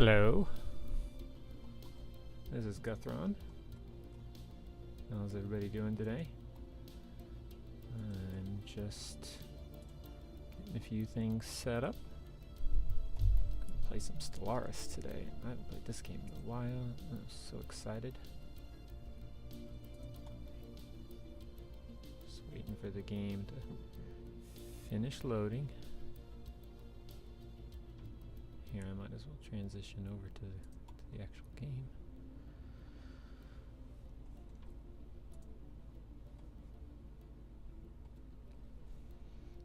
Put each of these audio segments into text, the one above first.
Hello, this is Guthron. How's everybody doing today? I'm just getting a few things set up. Gonna play some Stellaris today. I haven't played this game in a while. I'm so excited. Just waiting for the game to finish loading. Here, I might as well transition over to the actual game.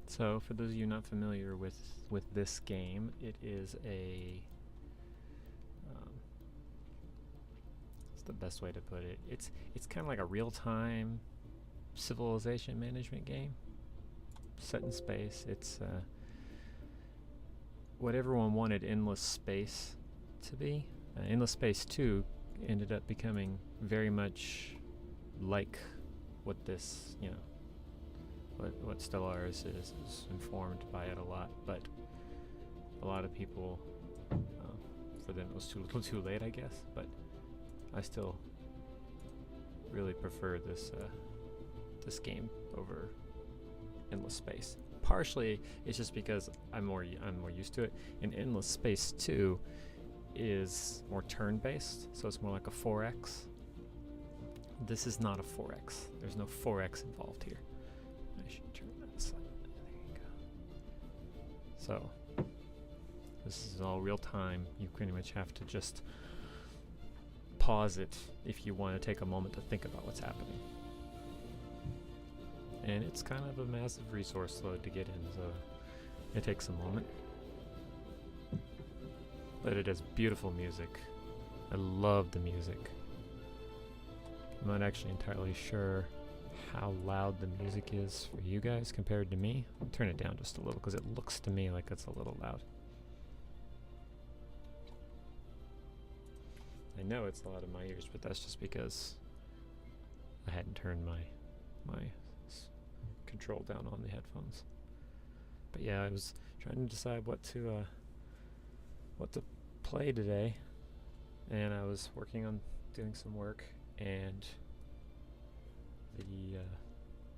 So, for those of you not familiar with this game, it is a what's the best way to put it? It's kind of like a real-time civilization management game set in space. It's what everyone wanted Endless Space to be. Endless Space 2 ended up becoming very much like what this, what Stellaris is informed by it a lot, but a lot of people, for them it was a little too late, I guess, but I still really prefer this game over Endless Space. Partially, it's just because I'm more used to it. And Endless Space 2 is more turn-based, so it's more like a 4X. This is not a 4X. There's no 4X involved here. I should turn that aside. There you go. So, this is all real time. You pretty much have to just pause it if you want to take a moment to think about what's happening. And it's kind of a massive resource load to get in, so it takes a moment. But it has beautiful music. I love the music. I'm not actually entirely sure how loud the music is for you guys compared to me. I'll turn it down just a little because it looks to me like it's a little loud. I know it's loud in my ears, but that's just because I hadn't turned my control down on the headphones. But yeah, I was trying to decide what to play today, and I was working on doing some work, and the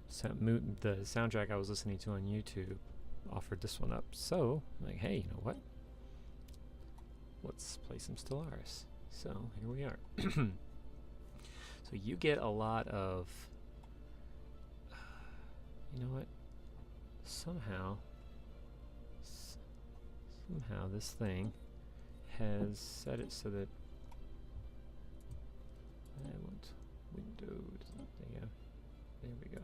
soundtrack I was listening to on YouTube offered this one up. So I'm like, hey, you know what? Let's play some Stellaris. So here we are. So you get a lot of you know what? Somehow this thing has set it so that I want windowed. There we go.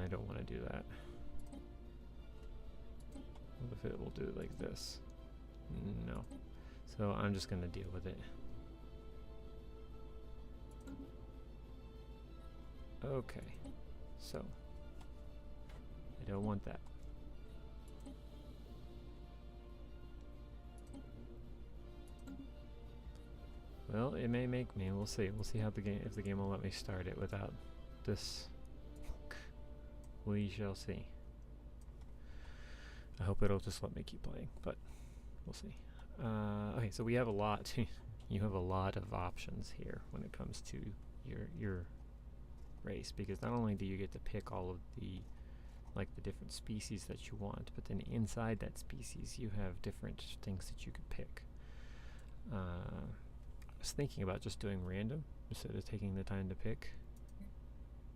I don't want to do that. What if it will do it like this? No. So I'm just going to deal with it. Okay, so I don't want that. Well, it may make me. We'll see. We'll see how if the game will let me start it without this. We shall see. I hope it'll just let me keep playing, but we'll see. Okay, so we have a lot. You have a lot of options here when it comes to your race, because not only do you get to pick all of the different species that you want, but then inside that species you have different things that you could pick. I was thinking about just doing random instead of taking the time to pick.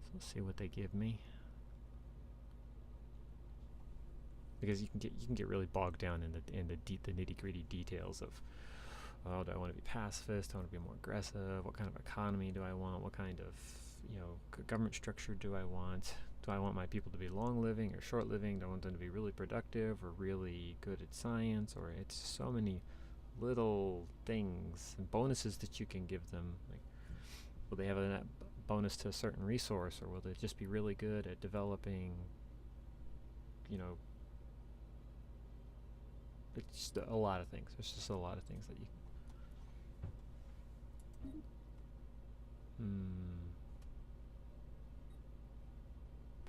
So let's see what they give me, because you can get really bogged down in the nitty-gritty details of, oh, do I want to be pacifist? Do I want to be more aggressive? What kind of economy do I want? What kind of government structure do I want? Do I want my people to be long-living or short-living? Do I want them to be really productive or really good at science? Or it's so many little things and bonuses that you can give them. Like, will they have a bonus to a certain resource, or will they just be really good at developing, it's just a lot of things. There's just a lot of things that you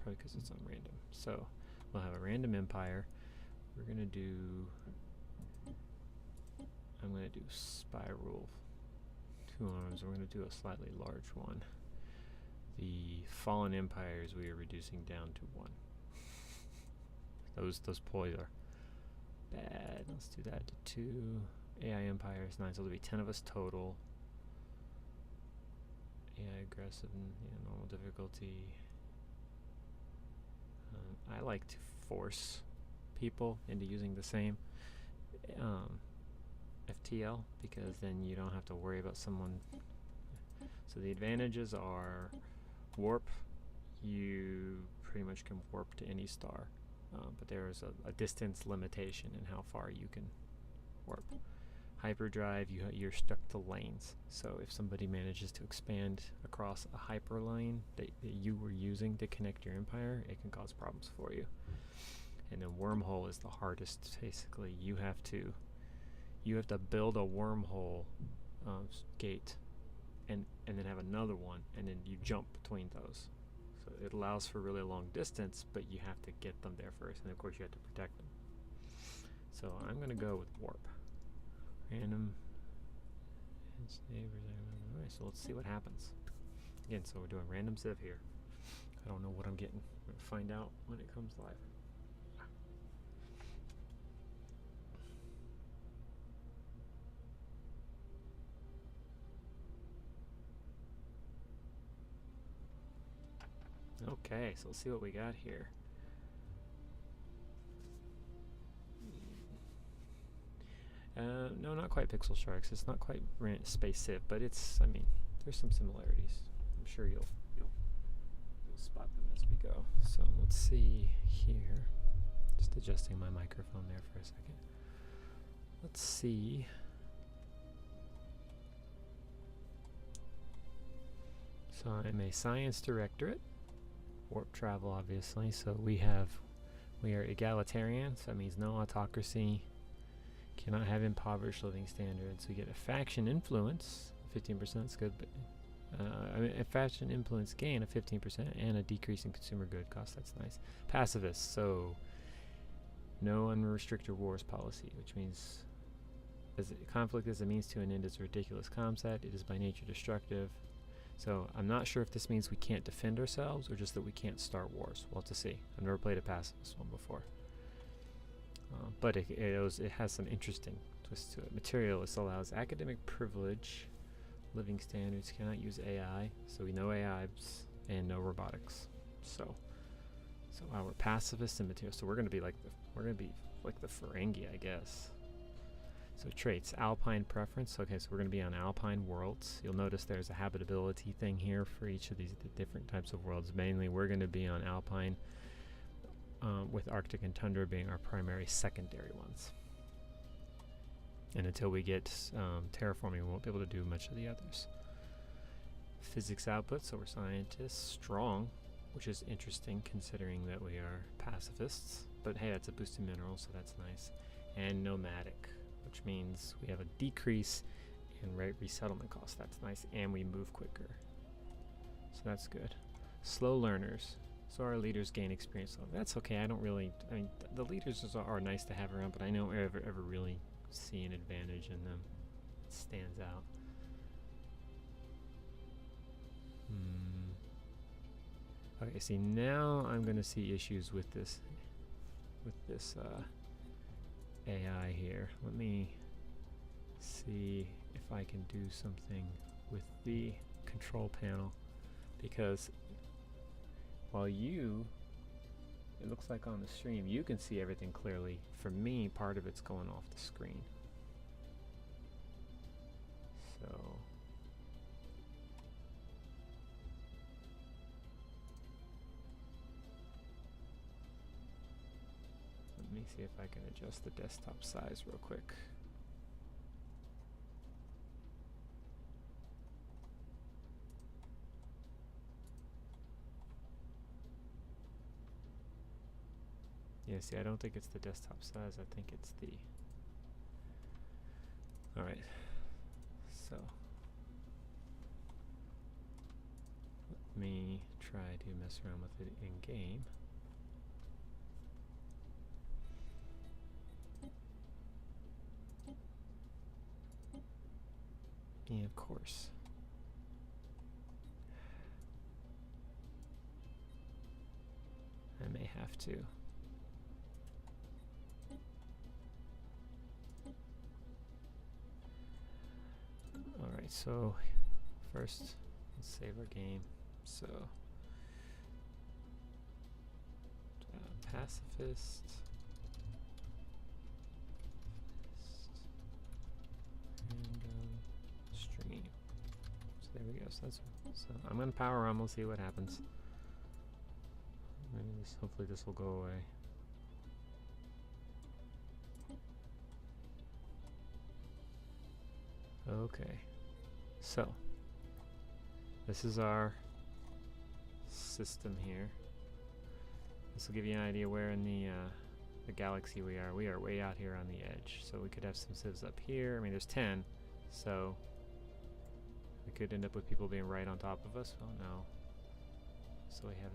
probably because it's on random. So we'll have a random empire. We're gonna do, I'm gonna do spiral 2 arms. We're gonna do a slightly large one. The fallen empires we are reducing down to 1. Those poise are bad. Let's do that to 2. AI empire is 9, so there'll be 10 of us total. AI aggressive and normal difficulty. I like to force people into using the same FTL, because then you don't have to worry about someone. So the advantages are warp. You pretty much can warp to any star, but there is a distance limitation in how far you can warp. Hyperdrive, you're stuck to lanes. So if somebody manages to expand across a hyperlane that you were using to connect your empire, it can cause problems for you. And then wormhole is the hardest. Basically, you have to build a wormhole gate, and then have another one, and then you jump between those. So it allows for really long distance, but you have to get them there first, and of course you have to protect them. So I'm going to go with warp. Random. Alright, so let's see what happens. Again, so we're doing random civ here. I don't know what I'm getting. We're going to find out when it comes live. Okay, so let's see what we got here. No, not quite Pixel Sharks. It's not quite Space Civ, but it's, I mean, there's some similarities. I'm sure you'll spot them as we go. So let's see here. Just adjusting my microphone there for a second. Let's see. So I'm a science directorate. Warp travel, obviously. So we are egalitarian, so that means no autocracy. Cannot have impoverished living standards. We get a faction influence, 15% is good, but I mean, a faction influence gain of 15% and a decrease in consumer good cost. That's nice. Pacifist, so no unrestricted wars policy, which means conflict is a means to an end is a ridiculous concept. It is by nature destructive. So I'm not sure if this means we can't defend ourselves or just that we can't start wars. We'll have to see. I've never played a pacifist one before. But it has some interesting twists to it. Materialist allows academic privilege. Living standards, cannot use AI. So we know AIs and no robotics. So we're pacifists and material. So we're gonna be like the Ferengi, I guess. So traits, alpine preference. Okay, so we're going to be on alpine worlds. You'll notice there's a habitability thing here for each of these different types of worlds. Mainly, we're going to be on alpine, with Arctic and tundra being our primary secondary ones. And until we get terraforming, we won't be able to do much of the others. Physics output, so we're scientists. Strong, which is interesting considering that we are pacifists. But hey, that's a boosted mineral, so that's nice. And nomadic, which means we have a decrease in resettlement costs. That's nice, and we move quicker. So that's good. Slow learners. So our leaders gain experience. So that's okay. I mean, the leaders are nice to have around, but I don't ever really see an advantage in them. It stands out. Okay, see, now I'm going to see issues with this AI here. Let me see if I can do something with the control panel, because while it looks like on the stream you can see everything clearly, for me part of it's going off the screen. So let me see if I can adjust the desktop size real quick. Yeah, see, I don't think it's the desktop size, I think it's the... Alright, so let me try to mess around with it in game. Yeah, of course. I may have to. Alright, so first, let's save our game. So, Pacifist. Random stream. So there we go. So I'm gonna power on. We'll see what happens. Maybe hopefully this will go away. Okay. So this is our system here. This will give you an idea where in the galaxy we are. We are way out here on the edge. So we could have some civs up here. I mean, there's 10. So we could end up with people being right on top of us. Oh no. So we have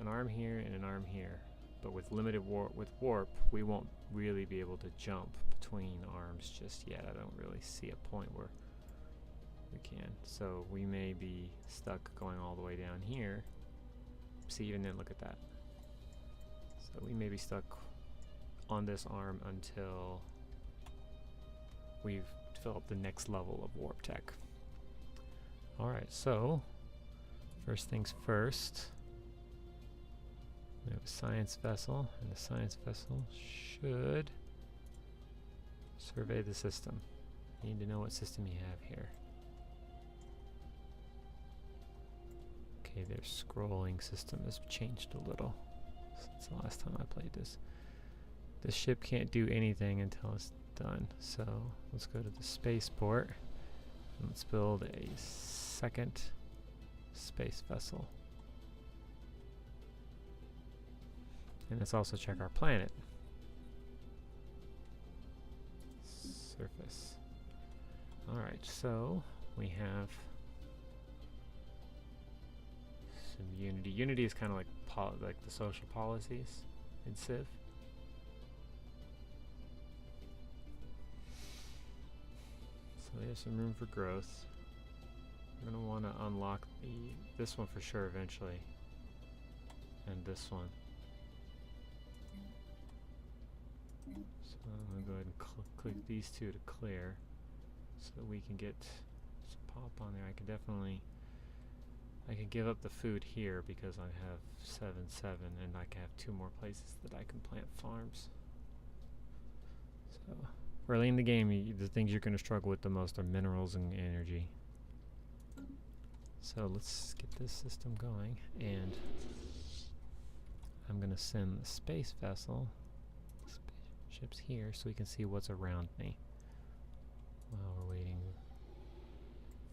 an arm here and an arm here. But with limited warp, we won't really be able to jump between arms just yet. I don't really see a point where we can. So we may be stuck going all the way down here. See, even then, look at that. So we may be stuck on this arm until we've developed the next level of warp tech. Alright, so first things first, we have a science vessel, and the science vessel should survey the system. You need to know what system you have here. Okay, their scrolling system has changed a little since the last time I played this. This ship can't do anything until it's done, so let's go to the spaceport and let's build a second space vessel. And let's also check our planet. Surface. Alright, so we have some unity. Unity is kind of like the social policies in Civ. So we have some room for growth. We're going to want to unlock this one for sure eventually. And this one. So I'm going to go ahead and click these two to clear so that we can get some pop on there. I can give up the food here because I have 7/7 and I can have 2 more places that I can plant farms. So early in the game, the things you're going to struggle with the most are minerals and energy. So let's get this system going, and I'm going to send the space vessel ships here so we can see what's around me while we're waiting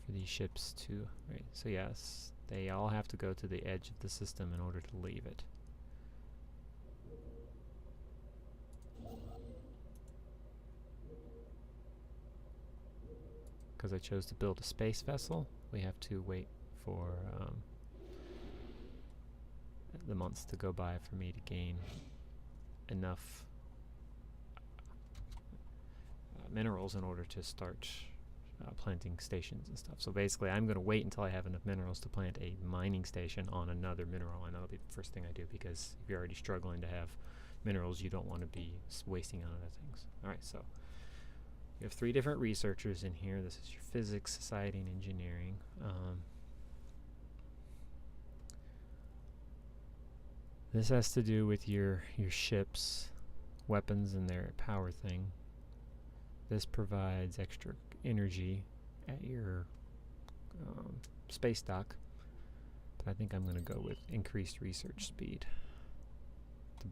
for these ships to... Right, so yes, they all have to go to the edge of the system in order to leave it. Because I chose to build a space vessel, we have to wait for the months to go by for me to gain enough minerals in order to start planting stations and stuff. So basically I'm going to wait until I have enough minerals to plant a mining station on another mineral, and that'll be the first thing I do, because if you're already struggling to have minerals, you don't want to be wasting on other things. Alright, so you have 3 different researchers in here. This is your physics, society, and engineering. This has to do with your ships, weapons, and their power thing. This provides extra energy at your space dock, but I think I'm going to go with increased research speed to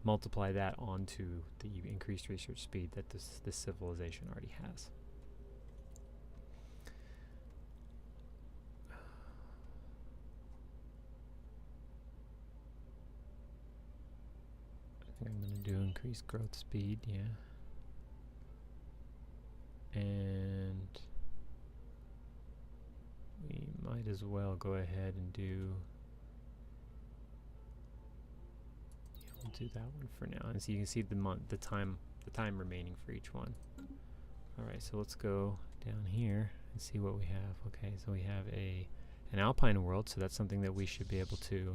multiply that onto the increased research speed that this civilization already has. I think I'm going to do increased growth speed, yeah. And we might as well go ahead and do... We'll do that one for now, and so you can see the time remaining for each one. Alright, so let's go down here and see what we have. Okay, so we have an alpine world, so that's something that we should be able to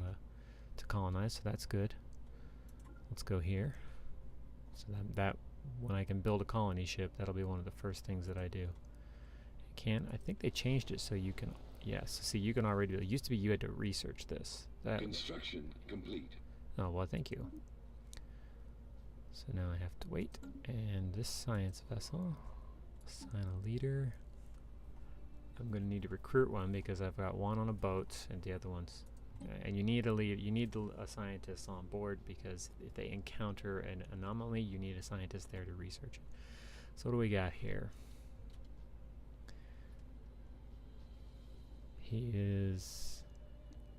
colonize, so that's good. Let's go here. So that when I can build a colony ship, that'll be one of the first things that I do. I think they changed it so you can, yes, see, you can already do it. It used to be you had to research this. Construction complete. Oh, well, thank you. So now I have to wait. And this science vessel, assign a leader. I'm going to need to recruit one because I've got one on a boat and the other one's... and you need a lead. You need a scientist on board because if they encounter an anomaly, you need a scientist there to research it. So what do we got here? He is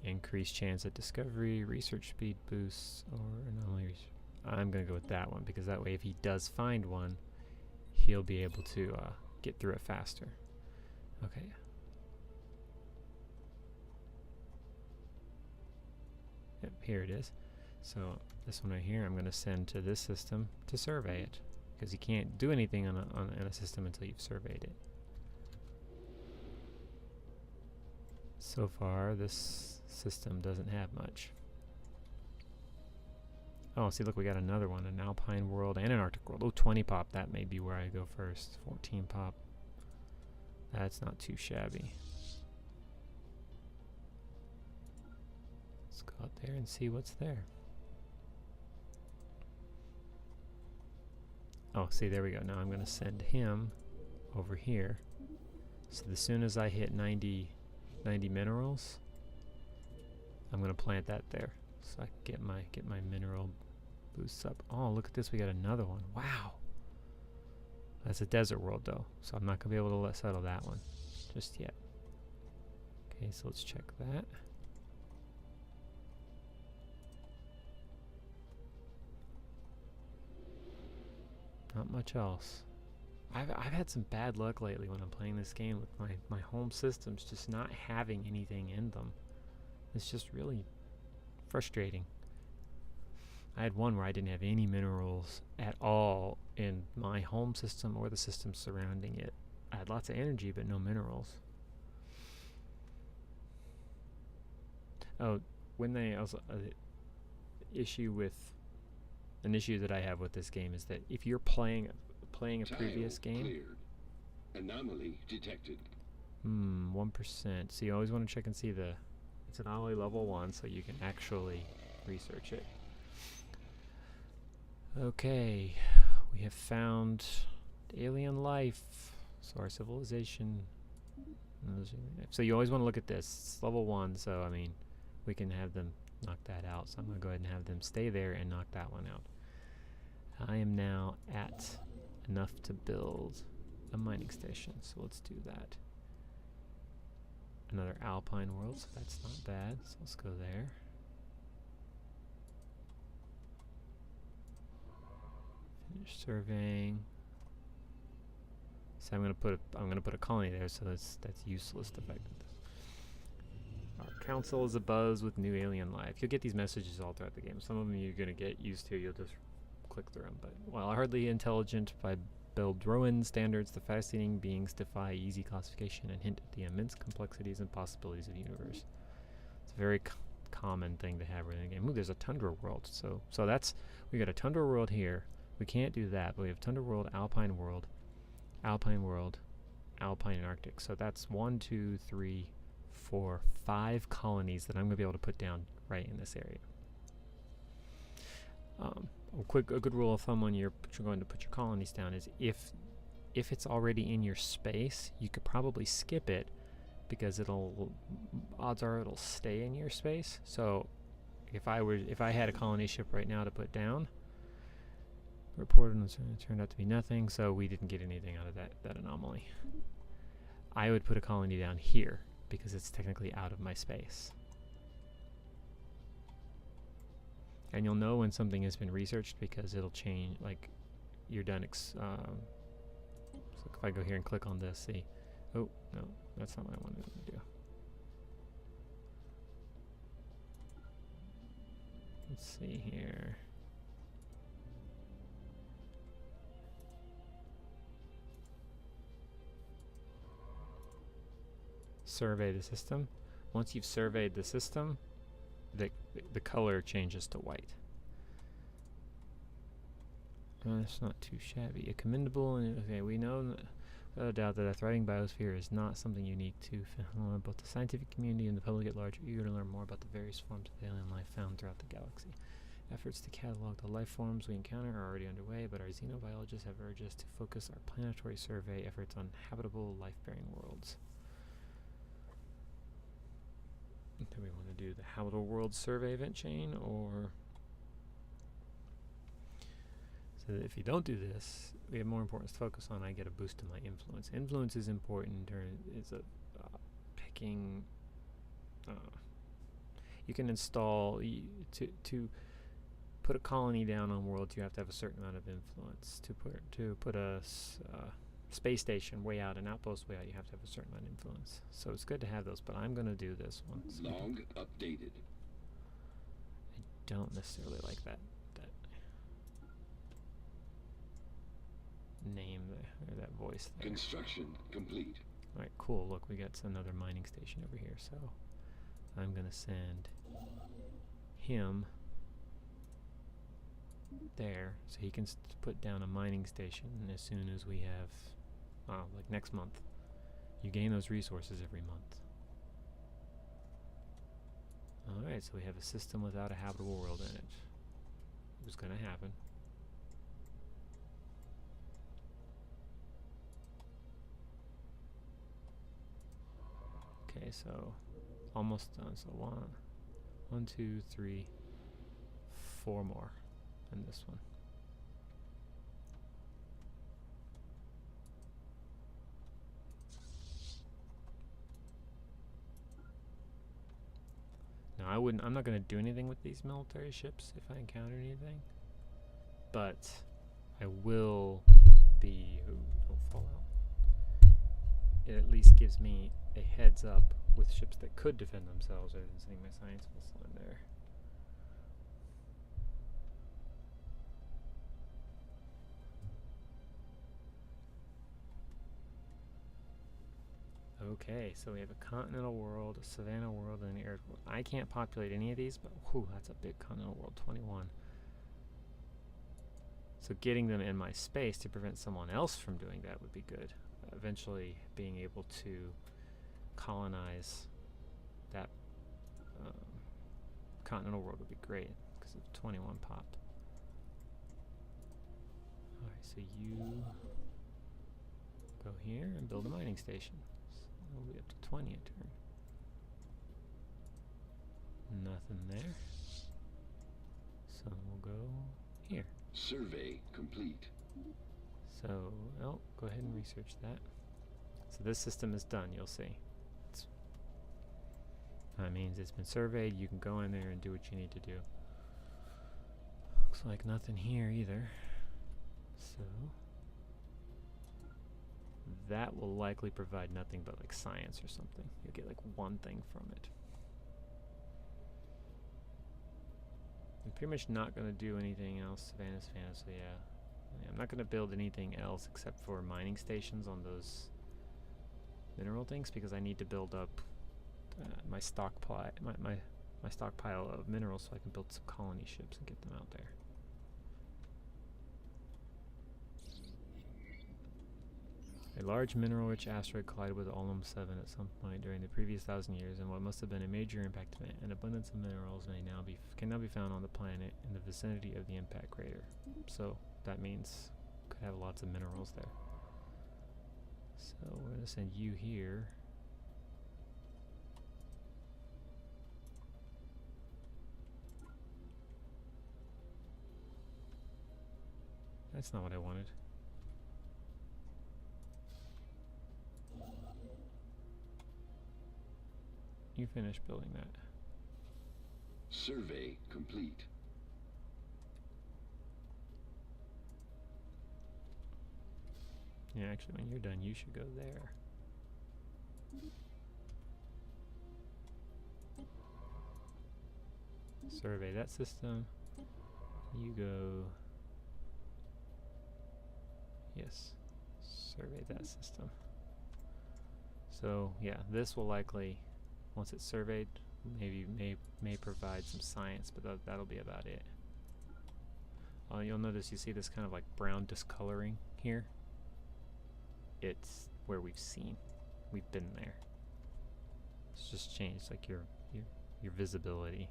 increased chance at discovery, research speed boosts, or anomaly. I'm going to go with that one because that way if he does find one, he'll be able to get through it faster. Okay. Yep, here it is. So this one right here I'm going to send to this system to survey it because you can't do anything on a system until you've surveyed it. So far this system doesn't have much. Oh, see, look, we got another one, an alpine world and an arctic world. Oh, 20 pop, that may be where I go first. 14 pop. That's not too shabby. Let's go out there and see what's there. Oh, see, there we go. Now I'm going to send him over here. So as soon as I hit 90 minerals, I'm going to plant that there. So I can get my mineral boosts up. Oh, look at this. We got another one. Wow. That's a desert world, though. So I'm not going to be able to settle that one just yet. Okay, so let's check that. Not much else. I've had some bad luck lately when I'm playing this game with my home systems just not having anything in them. It's just really frustrating. I had one where I didn't have any minerals at all in my home system or the system surrounding it. I had lots of energy but no minerals. Oh, when they also an issue that I have with this game is that if you're playing a previous game, cleared. Anomaly detected. 1%. So you always want to check and see it's anomaly level 1 so you can actually research it. Okay, we have found alien life. So our civilization. So you always want to look at this. It's level 1, so I mean, we can have them knock that out. So I'm going to go ahead and have them stay there and knock that one out. I am now at enough to build a mining station, so let's do that. Another alpine world, so that's not bad. So let's go there. Finish surveying. So I'm gonna put a colony there, so that's useless effectively. Our council is abuzz with new alien life. You'll get these messages all throughout the game. Some of them you're gonna get used to. You'll just click through them. But while hardly intelligent by Beldrowan standards, the fascinating beings defy easy classification and hint at the immense complexities and possibilities of the universe. It's a very common thing to have in the game. Ooh, there's a tundra world. So we got a tundra world here. We can't do that, but we have tundra world, alpine world, alpine world, alpine and arctic. So that's 1, 2, 3, 4, 5 colonies that I'm going to be able to put down right in this area. A good rule of thumb when you're going to put your colonies down is if it's already in your space, you could probably skip it because odds are it'll stay in your space. So if I had a colony ship right now to put down, reported it turned out to be nothing, so we didn't get anything out of that anomaly. I would put a colony down here because it's technically out of my space. And you'll know when something has been researched because it'll change, like, you're done, so if I go here and click on this, see, oh, no, that's not what I wanted to do. Let's see here. survey the system. Once you've surveyed the system, the color changes to white. That's not too shabby. A commendable, and okay, we know without a doubt that a thriving biosphere is not something unique to both the scientific community and the public at large are eager to learn more about the various forms of alien life found throughout the galaxy. Efforts to catalog the life forms we encounter are already underway, but our xenobiologists have urged us to focus our planetary survey efforts on habitable, life-bearing worlds. Do we want to do the habitable world survey event chain, or... So that if you don't do this, we have more importance to focus on. I get a boost in my influence. Influence is important. It's a picking... you can install... to put a colony down on worlds, you have to have a certain amount of influence. To put a space station way out, an outpost way out, you have to have a certain amount of influence. So it's good to have those, but I'm going to do this one. So Log updated. I don't necessarily like that name there, or that voice there. Construction complete. Alright, cool. Look, we got another mining station over here, so I'm going to send him there, so he can put down a mining station as soon as we have, like next month. You gain those resources every month. Alright, so we have a system without a habitable world in it. It was going to happen. Okay, so almost done. So 1, 2, 3, 4 more in this one. Now I'm not going to do anything with these military ships if I encounter anything, but I will be, don't fall out. It at least gives me a heads up with ships that could defend themselves rather than sending my science missile in there. Okay, so we have a continental world, a savanna world, and an arid world. I can't populate any of these, but whew, that's a big continental world, 21. So getting them in my space to prevent someone else from doing that would be good. Eventually being able to colonize that continental world would be great, because of 21 popped. Alright, so you go here and build a mining station. We'll be up to 20 a turn. Nothing there. So we'll go here. Survey complete. So, oh, go ahead and research that. So this system is done, you'll see. That means it's been surveyed. You can go in there and do what you need to do. Looks like nothing here either. So that will likely provide nothing but like science or something. You'll get like one thing from it. I'm pretty much not going to do anything else. Savannah, so yeah. I'm not going to build anything else except for mining stations on those mineral things, because I need to build up my stockpile, my stockpile of minerals, so I can build some colony ships and get them out there. A large mineral-rich asteroid collided with Olum 7 at some point during the previous 1,000 years, and what must have been a major impact event. An abundance of minerals can now be found on the planet in the vicinity of the impact crater. So that means could have lots of minerals there. So we're going to send you here. That's not what I wanted. You finish building that. Survey complete. Yeah, actually, when you're done, you should go there. Survey that system. You go... Yes. Survey that system. So yeah, this will likely, once it's surveyed, maybe may provide some science, but that'll be about it. You'll notice you see this kind of like brown discoloring here. It's where we've been there. It's just changed like your visibility.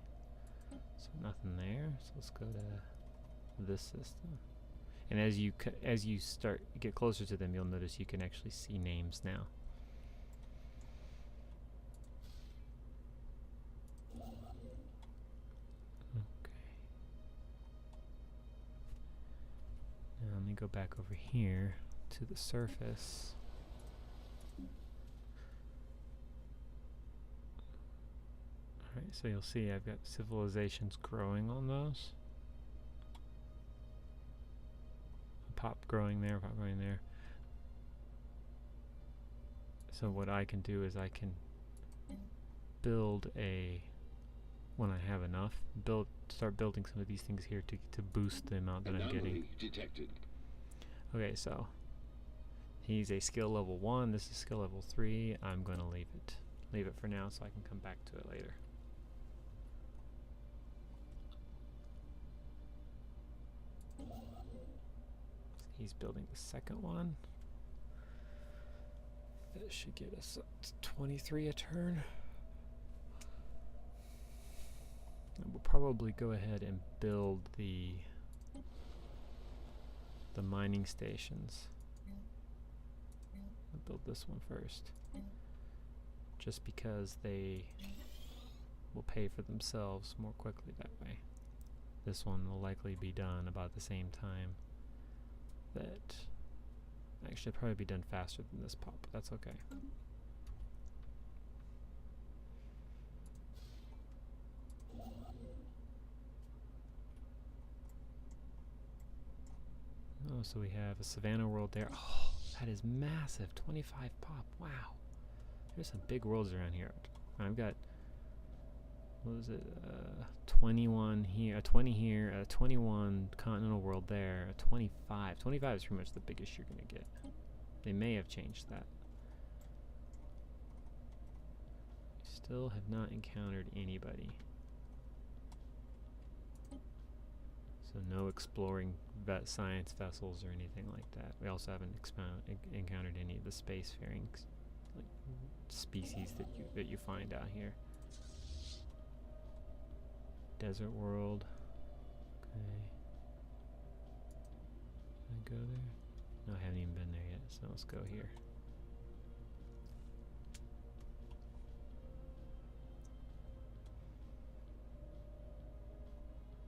So nothing there. So let's go to this system. And as you get closer to them, you'll notice you can actually see names now. Okay. Now let me go back over here to the surface. Alright, so you'll see I've got civilizations growing on those. Pop growing there, pop growing there. So what I can do is I can build when I have enough, start building some of these things here to boost the amount that I'm getting. Detected. Okay, so he's a skill level 1, this is skill level 3. I'm going to leave it for now so I can come back to it later. He's building the second one. That should get us up to 23 a turn. And we'll probably go ahead and build the mining stations. I'll build this one first. Just because they will pay for themselves more quickly that way. This one will likely be done about the same time. That actually probably be done faster than this pop, but that's okay. Oh, so we have a Savannah world there. Oh, that is massive. 25 pop. Wow. There's some big worlds around here. I've got, what was it? 21 here, a 20 here, a 21 continental world there, a 25. 25 is pretty much the biggest you're going to get. They may have changed that. Still have not encountered anybody. So no exploring science vessels or anything like that. We also haven't encountered any of the spacefaring like species that you find out here. Desert world. Okay. Can I go there? No, I haven't even been there yet, so let's go here.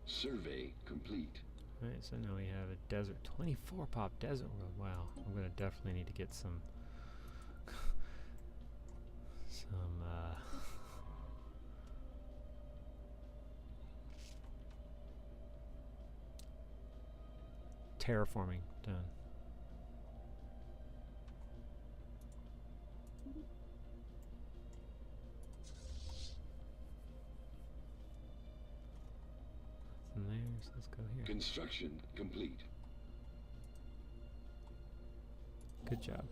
Survey complete. Alright, so now we have a desert, 24 pop desert world. Wow, I'm gonna definitely need to get some terraforming done. Nothing there, so let's go here. Construction complete. Good job.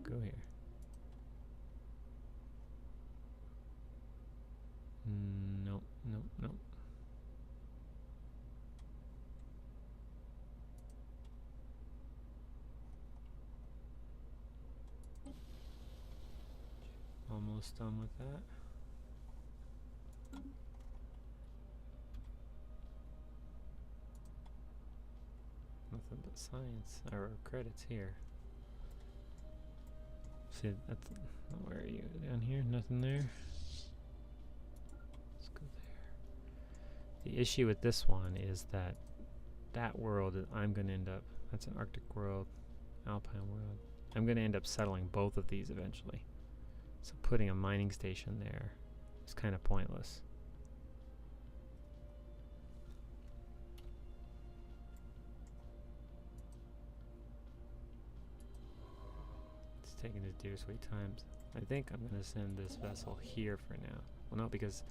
Go here. Nope, nope, nope. Almost done with that. Nothing but science or credits here. See, that's where are you? Down here? Nothing there? Let's go there. The issue with this one is that world I'm going to end up, that's an Arctic world, Alpine world. I'm going to end up settling both of these eventually. So putting a mining station there is kind of pointless. It's taking its dear sweet times. I think I'm going to send this vessel here for now. Well, no, because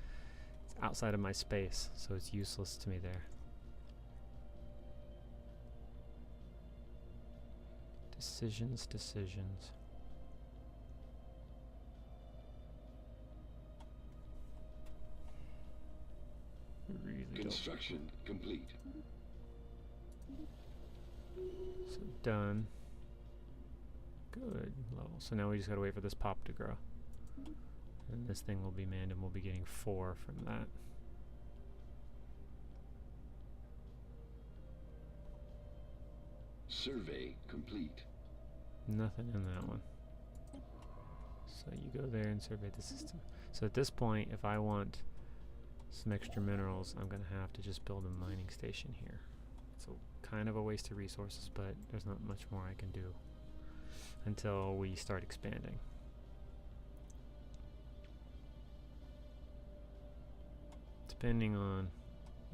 it's outside of my space, so it's useless to me there. Decisions, decisions. Really don't. Construction complete. So done. Good level. So now we just gotta wait for this pop to grow. And this thing will be manned and we'll be getting 4 from that. Survey complete. Nothing in that one. So you go there and survey the system. So at this point, if I want some extra minerals, I'm gonna have to just build a mining station here. It's kind of a waste of resources, but there's not much more I can do until we start expanding. Depending on,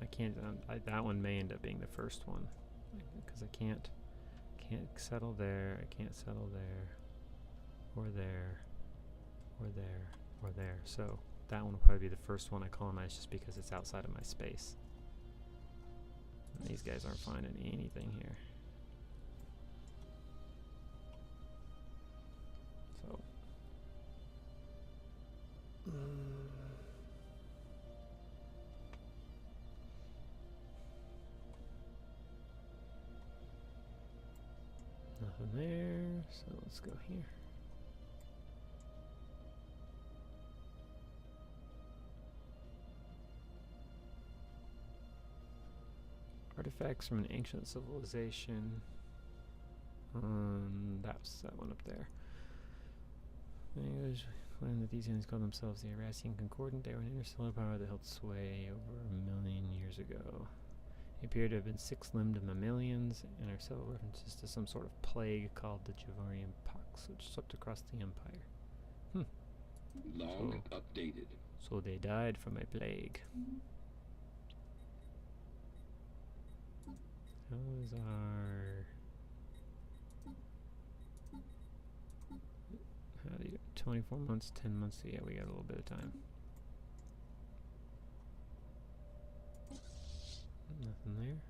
I can't, that one may end up being the first one, because I can't settle there, I can't settle there, or there, or there, or there. So that one will probably be the first one I colonize just because it's outside of my space. And these guys aren't finding anything here. So. Nothing there, so let's go here. Artifacts from an ancient civilization. That's that one up there. Language claim that these aliens called themselves the Irasian Concordant. They were an interstellar power that held sway over 1,000,000 years ago. They appear to have been 6-limbed mammalians, and are several references to some sort of plague called the Javarian Pox, which swept across the Empire. Log updated. So they died from a plague. How is our... How do you... 24 months, 10 months, yeah, we got a little bit of time. Nothing there.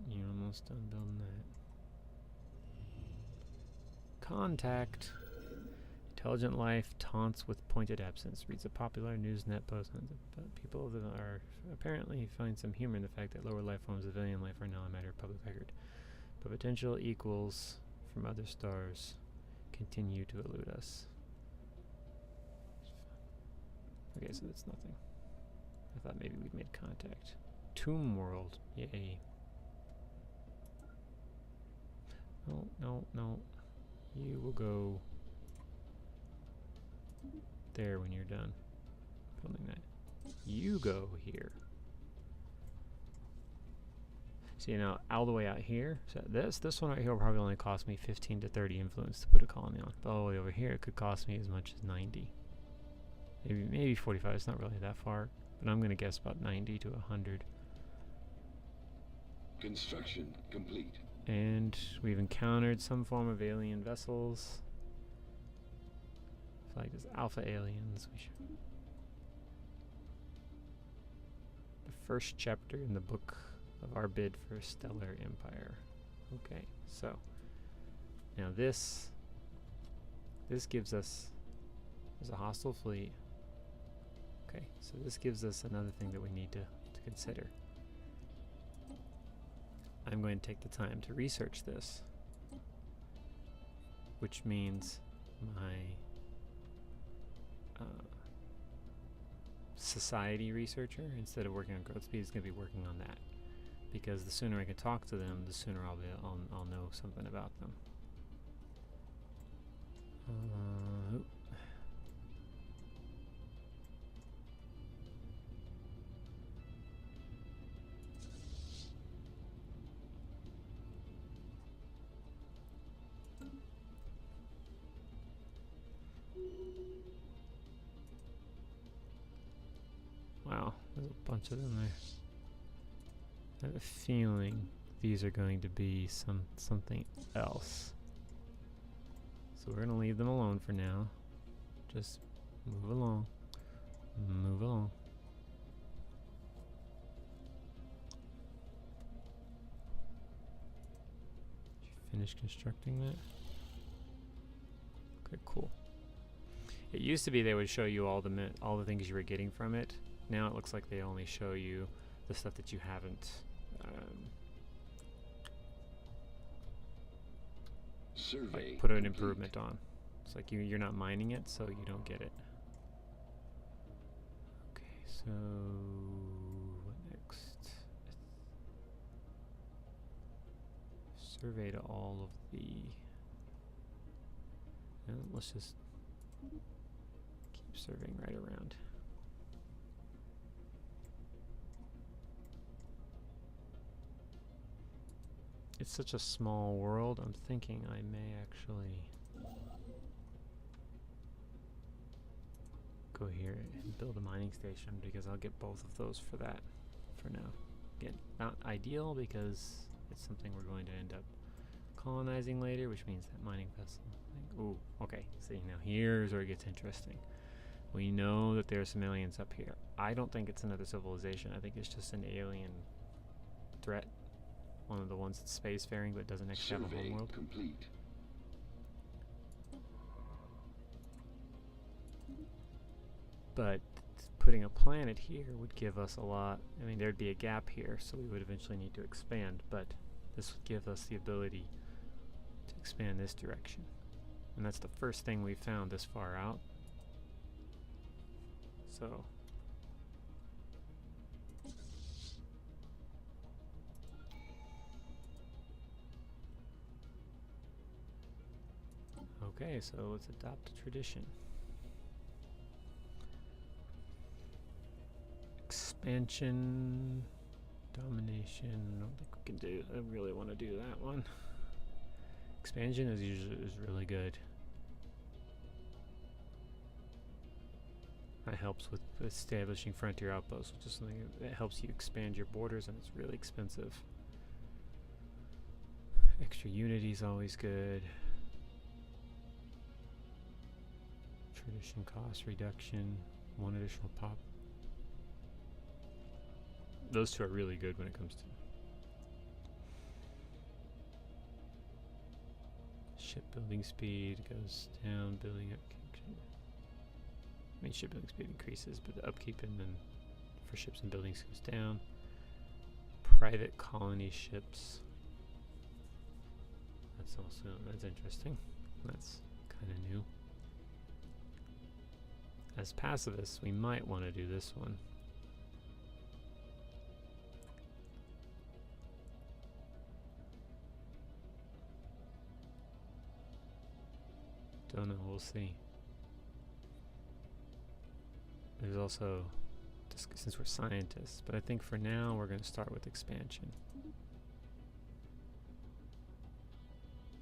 You're almost done building that. Contact. Intelligent life taunts with pointed absence. Reads a popular Newsnet post. But people that are apparently find some humor in the fact that lower life forms of alien life are now a matter of public record. But potential equals from other stars continue to elude us. Okay, so that's nothing. I thought maybe we'd made contact. Tomb World. Yay. No, no, no. You will go there when you're done building that. You go here. See, now all the way out here, so this one right here will probably only cost me 15 to 30 influence to put a colony on. But all the way over here, it could cost me as much as 90. Maybe 45, it's not really that far, but I'm gonna guess about 90 to 100. Construction complete. And we've encountered some form of alien vessels. Flagged as alpha aliens. The first chapter in the book of our bid for a stellar empire. Okay, so now this gives us, there's a hostile fleet. Okay, so this gives us another thing that we need to consider. I'm going to take the time to research this, which means my society researcher, instead of working on growth speed, is going to be working on that, because the sooner I can talk to them, the sooner I'll know something about them. Wow, there's a bunch of them there. I have a feeling these are going to be something else. So we're gonna leave them alone for now. Just move along. Move along. Finish constructing that. Okay, cool. It used to be they would show you all the things you were getting from it. Now it looks like they only show you the stuff that you haven't Survey like put an complete. improvement on. It's like you're not mining it, so you don't get it. Okay, so what next? Survey to all of the. Let's just keep surveying right around. It's such a small world, I'm thinking I may actually go here and build a mining station because I'll get both of those for that for now. Again, not ideal because it's something we're going to end up colonizing later, which means that mining vessel. Ooh, okay, see, now here's where it gets interesting. We know that there's some aliens up here. I don't think it's another civilization. I think it's just an alien threat. One of the ones that's spacefaring but doesn't actually have a homeworld. Complete. But putting a planet here would give us a lot. I mean, there'd be a gap here, so we would eventually need to expand, but this would give us the ability to expand this direction. And that's the first thing we found this far out. So okay, so let's adopt a tradition. Expansion, domination. I don't think we can do. I really want to do that one. Expansion is really good. That helps with establishing frontier outposts, which is something that helps you expand your borders, and it's really expensive. Extra unity is always good. Tradition cost reduction, one additional pop. Those two are really good when it comes to shipbuilding speed goes down, building up. I mean, shipbuilding speed increases, but the upkeep and then for ships and buildings goes down. Private colony ships. That's interesting. That's kind of new. As pacifists, we might want to do this one. Don't know, we'll see. There's also, since we're scientists, but I think for now we're going to start with expansion.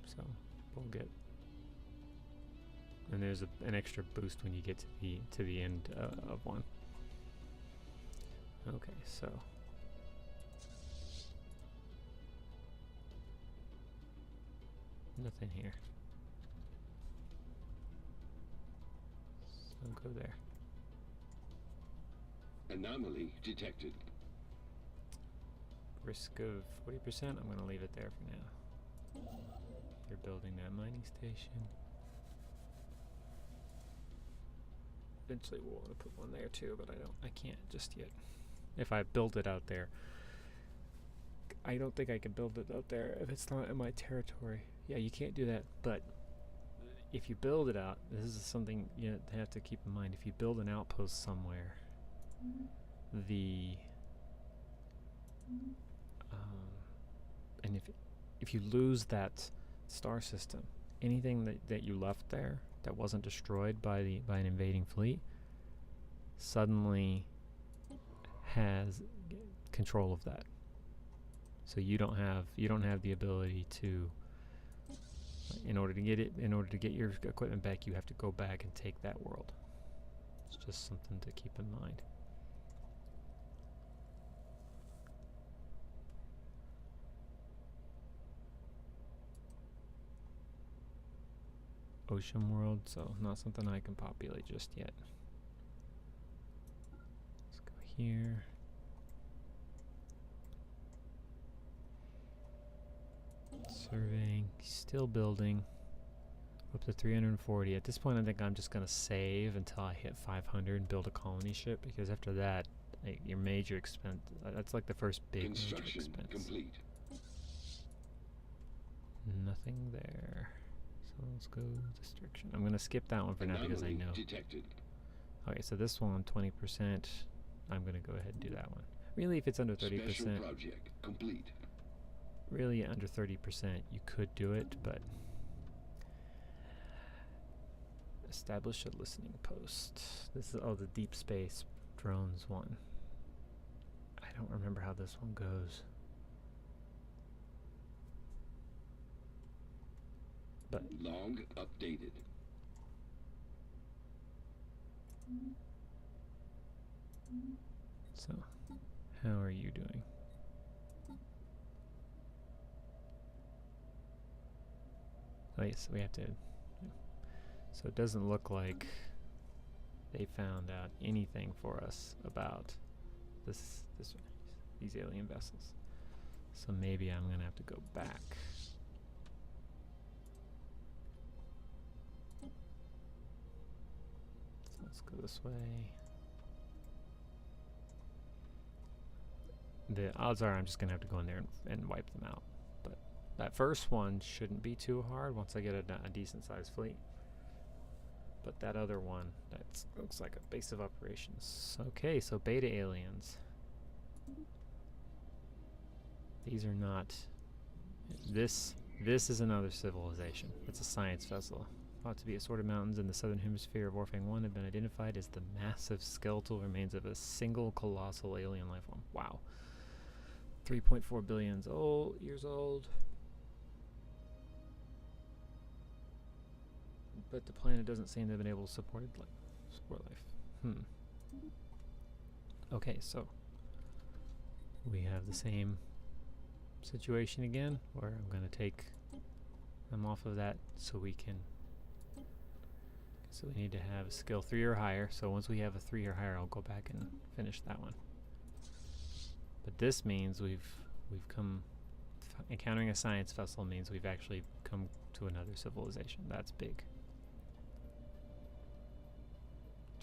So we'll get, and there's an extra boost when you get to the end of one. Okay, so nothing here. So go there. Anomaly detected. Risk of 40%. I'm going to leave it there for now. They're building that mining station. Eventually we'll want to put one there too, but I can't just yet. If I build it out there, I don't think I can build it out there if it's not in my territory. Yeah, you can't do that, but if you build it out, this is something you have to keep in mind. If you build an outpost somewhere, and if you lose that star system, anything that you left there that wasn't destroyed by an invading fleet suddenly has control of that. So you don't have the ability to, in order to get your equipment back, you have to go back and take that world. It's just something to keep in mind. Ocean world, so not something I can populate just yet. Let's go here. Surveying, still building. Up to 340. At this point, I think I'm just gonna save until I hit 500 and build a colony ship, because after that, like, your major expense, that's like the first big major Construction expense. complete. Nothing there. So let's go this direction. I'm gonna skip that one for now because I Anomaly know. detected. Okay, so this one, 20%. I'm gonna go ahead and do that one. Really, if it's under 30%, Special project complete. really under 30%, you could do it, but establish a listening post. This is the deep space drones one. I don't remember how this one goes. But Log updated. so, how are you doing? Oh yes, we have to. So it doesn't look like they found out anything for us about these alien vessels. So maybe I'm gonna have to go back. So let's go this way. The odds are I'm just gonna have to go in there and wipe them out. But that first one shouldn't be too hard once I get a decent sized fleet. But that other one, that looks like a base of operations. Okay, so beta aliens. These are not. This is another civilization. It's a science vessel. Thought to be assorted mountains in the southern hemisphere of Orphan 1 have been identified as the massive skeletal remains of a single colossal alien life form. Wow. 3.4 billion years old. But the planet doesn't seem to have been able to support life. Okay, so we have the same situation again, where I'm going to take them off of that so we can. So we need to have a skill 3 or higher. So once we have a 3 or higher, I'll go back and finish that one. But this means we've come. Encountering a science vessel means we've actually come to another civilization. That's big.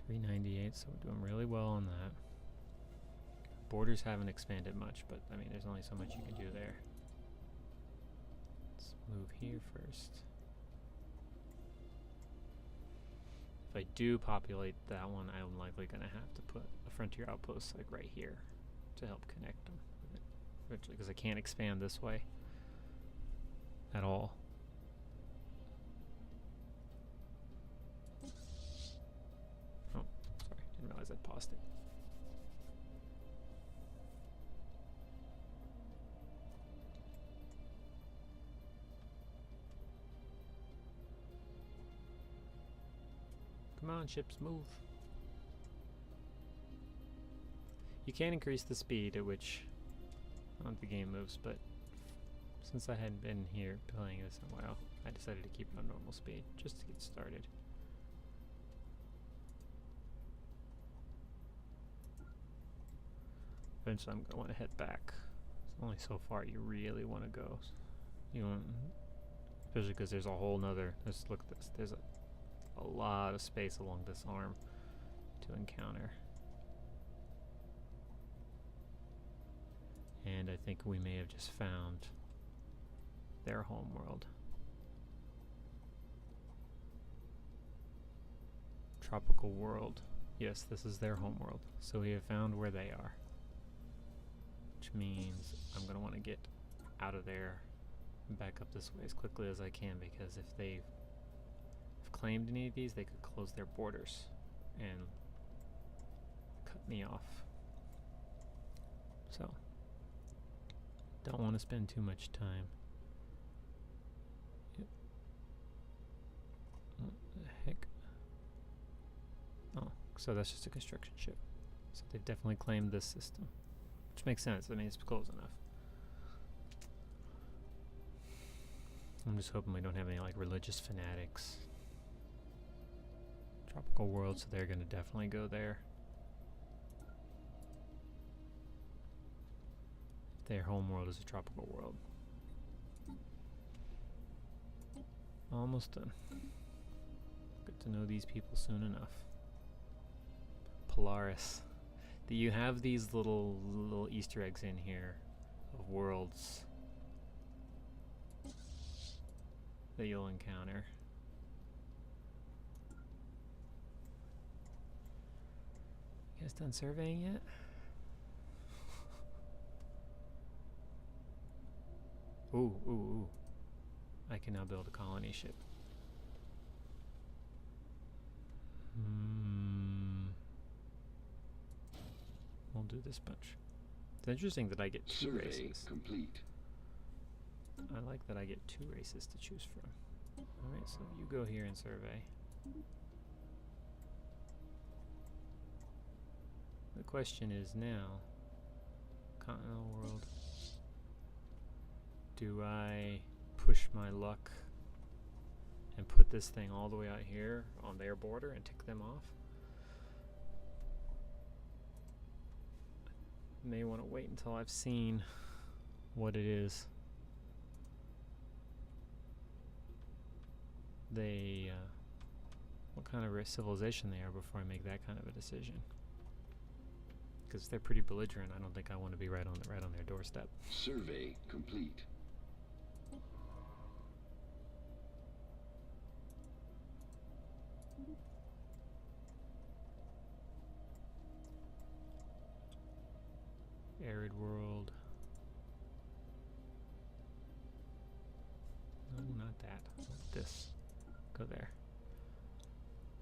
398, so we're doing really well on that. Borders haven't expanded much, but I mean, there's only so much you can do there. Let's move here first. If I do populate that one, I'm likely going to have to put a frontier outpost like right here to help connect them with it eventually, because I can't expand this way at all. Oh, sorry, didn't realize I'd paused it. Come on, ships, move. You can increase the speed at which the game moves, but since I hadn't been here playing this in a while, I decided to keep it on normal speed just to get started. Eventually I'm going to want to head back. It's only so far you really want to go. You want, especially because there's a whole nother, look at this, there's a lot of space along this arm to encounter. And I think we may have just found their home world. Tropical world. Yes, this is their home world. So we have found where they are. Which means I'm going to want to get out of there and back up this way as quickly as I can, because if they've claimed any of these, they could close their borders and cut me off. So don't want to spend too much time. Yep. What the heck? Oh, so that's just a construction ship. So they definitely claimed this system, which makes sense. I mean, it's close enough. I'm just hoping we don't have any like religious fanatics. Tropical world, so they're going to definitely go there. Their home world is a tropical world. Almost done. Get to know these people soon enough. Polaris. You have these little Easter eggs in here of worlds that you'll encounter. You guys done surveying yet? Ooh. I can now build a colony ship. We'll do this bunch. It's interesting that I get two Survey races. complete. I like that I get two races to choose from. Alright, so you go here and survey. The question is now, continental world, do I push my luck and put this thing all the way out here on their border and tick them off? May want to wait until I've seen what it is they what kind of civilization they are before I make that kind of a decision, because they're pretty belligerent. I don't think I want to be right on their doorstep. Survey complete. Arid world. No, not that. Not this. Go there.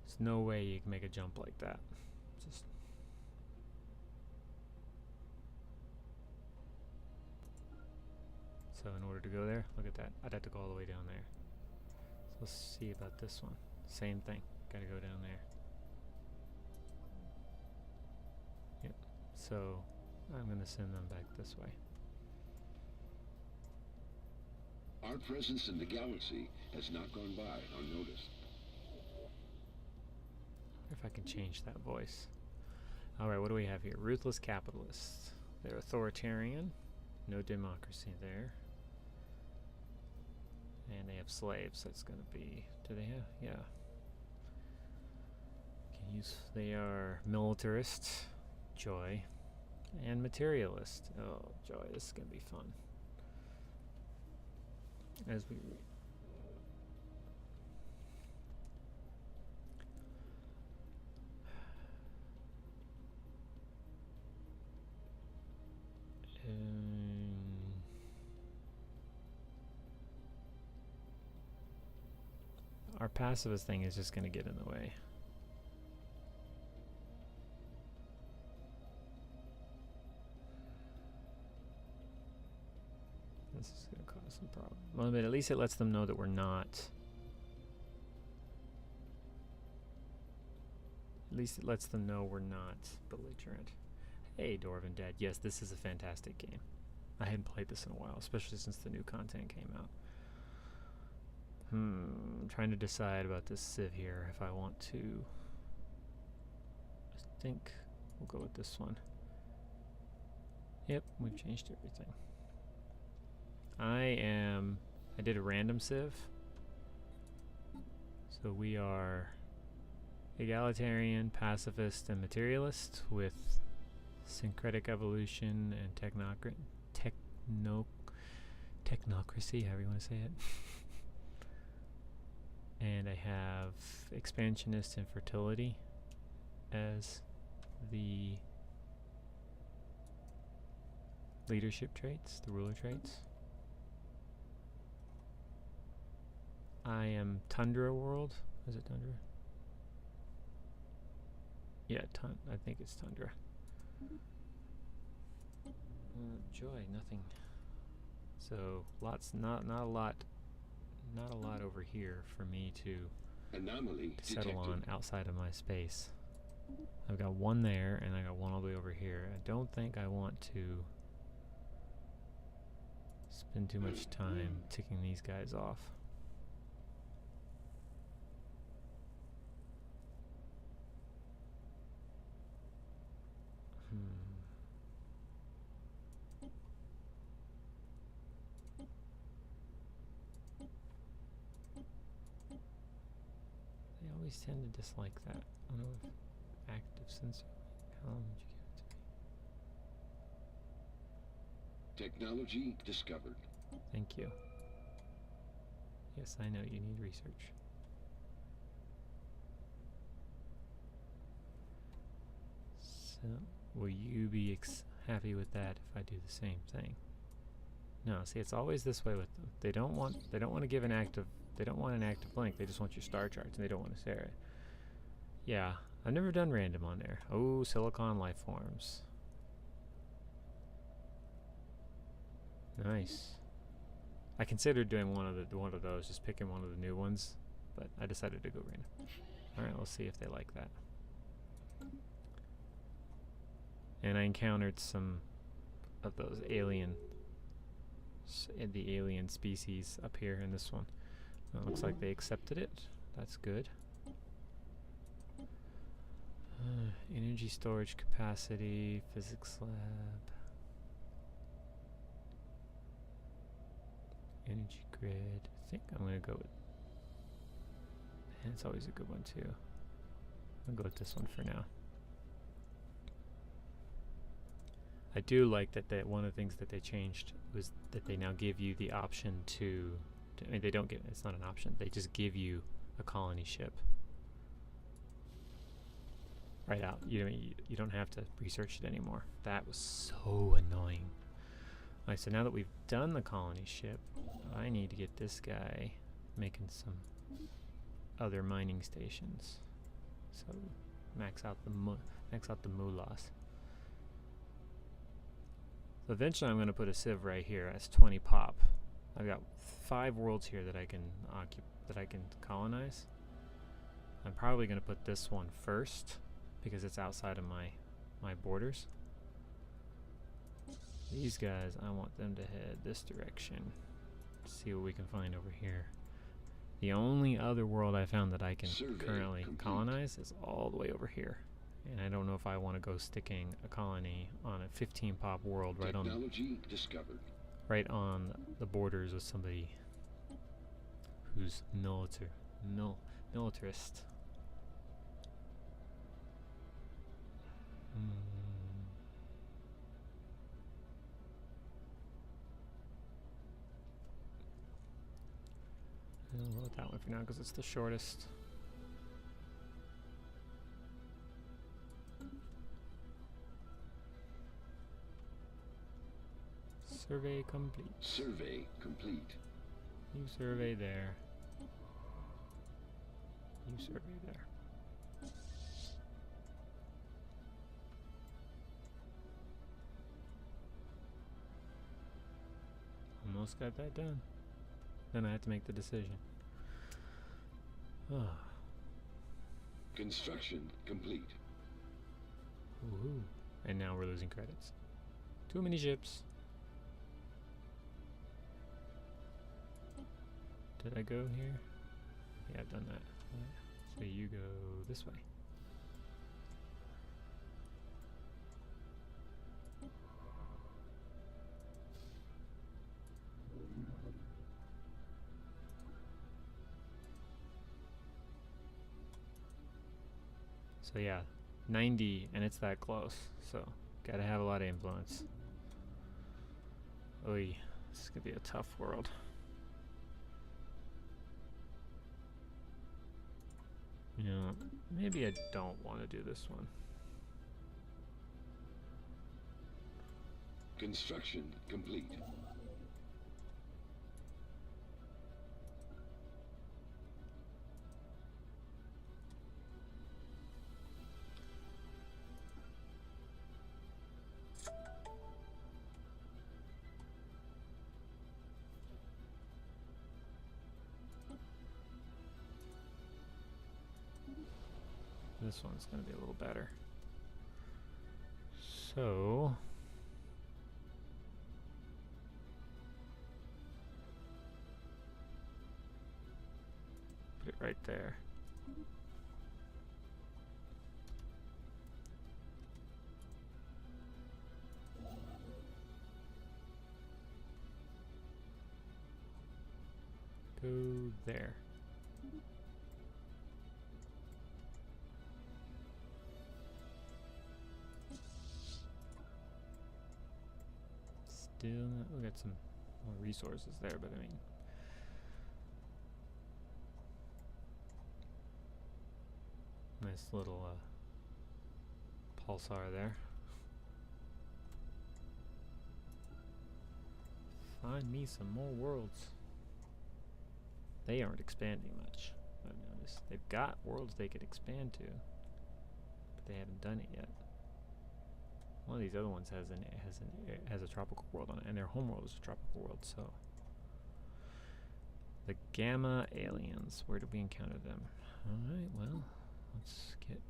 There's no way you can make a jump like that. Just so in order to go there, look at that. I'd have to go all the way down there. So let's see about this one. Same thing. Gotta go down there. Yep. So I'm going to send them back this way. Our presence in the galaxy has not gone by unnoticed. If I can change that voice. Alright, what do we have here? Ruthless capitalists. They're authoritarian. No democracy there. And they have slaves. That's going to be... Do they have? Yeah. Can use... They are militarist. Joy. And materialist. Oh, joy. This is going to be fun. As we... our pacifist thing is just going to get in the way. This is going to cause some problems. Well, but at least it lets them know that we're not. At least it lets them know we're not belligerent. Hey, Dwarven Dad. Yes, this is a fantastic game. I hadn't played this in a while, especially since the new content came out. I'm trying to decide about this Civ here, if I want to. I think we'll go with this one. Yep, we've changed everything. I did a random Civ. So we are egalitarian, pacifist, and materialist with syncretic evolution and technocracy, however you want to say it. And I have expansionist and fertility as the leadership traits, the ruler traits. I am Tundra World. Is it Tundra? Yeah, I think it's Tundra. Joy, nothing. So not a lot over here for me to Anomaly settle detected. on outside of my space. I've got one there, and I got one all the way over here. I don't think I want to spend too much time ticking these guys off. always tend to dislike that. I don't know if active sensor. How long would you give it to me? Technology discovered. Thank you. Yes, I know you need research. So, will you be happy with that if I do the same thing? No, see, it's always this way with them. They don't want to give an active. They don't want an active link. They just want your star charts, and they don't want to share it. Yeah, I've never done random on there. Oh, silicon life forms. Nice. I considered doing one of those, just picking one of the new ones, but I decided to go random. All right, we'll see if they like that. And I encountered some of those alien species up here in this one. It looks like they accepted it. That's good. Energy storage capacity, physics lab. Energy grid. I think I'm going to go with... And it's always a good one too. I'll go with this one for now. I do like that one of the things that they changed was that they now give you the option to I mean, they don't give, it's not an option, they just give you a colony ship. Right out. You don't have to research it anymore. That was so annoying. Alright, so now that we've done the colony ship, I need to get this guy making some other mining stations. So max out the moolahs. So eventually I'm going to put a sieve right here. That's 20 pop. I've got 5 worlds here that I can colonize. I'm probably going to put this one first because it's outside of my borders. These guys, I want them to head this direction. See what we can find over here. The only other world I found that I can currently colonize is all the way over here. And I don't know if I want to go sticking a colony on a 15 pop world right on the borders with somebody who's militarist. I'll go with that one for now because it's the shortest. Survey complete. Survey complete. You survey there. You survey there. Almost got that done. Then I have to make the decision. Construction complete. Woohoo. And now we're losing credits. Too many ships. Did I go here? Yeah, I've done that. So you go this way. So yeah, 90 and it's that close. So gotta have a lot of influence. Oy, this is gonna be a tough world. You know, maybe I don't want to do this one. Construction complete. This one's going to be a little better. So put it right there. Go there. still, we got some more resources there, but I mean, nice little pulsar there. Find me some more worlds. They aren't expanding much, I've noticed. They've got worlds they could expand to, but they haven't done it yet. One of these other ones has a tropical world on it, and their homeworld is a tropical world. So the Gamma aliens. Where did we encounter them? All right. Well, let's get.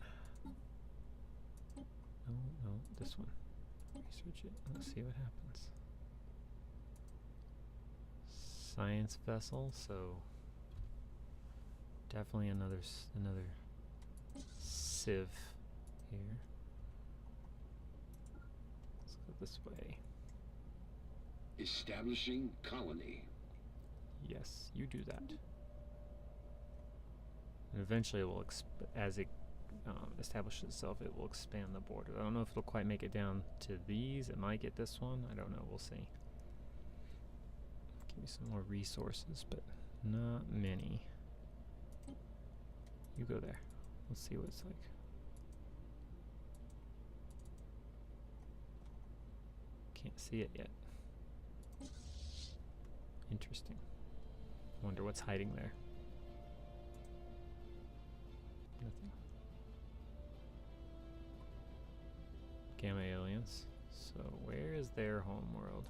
No, this one. Research it. Let's see what happens. Science vessel. So definitely another civ here. This way. Establishing colony. Yes, you do that. And eventually, it will as it establishes itself, it will expand the border. I don't know if it'll quite make it down to these. It might get this one. I don't know. We'll see. Give me some more resources, but not many. You go there. Let's see what it's like. Can't see it yet. Interesting. Wonder what's hiding there. Nothing. Gamma aliens. So where is their home world?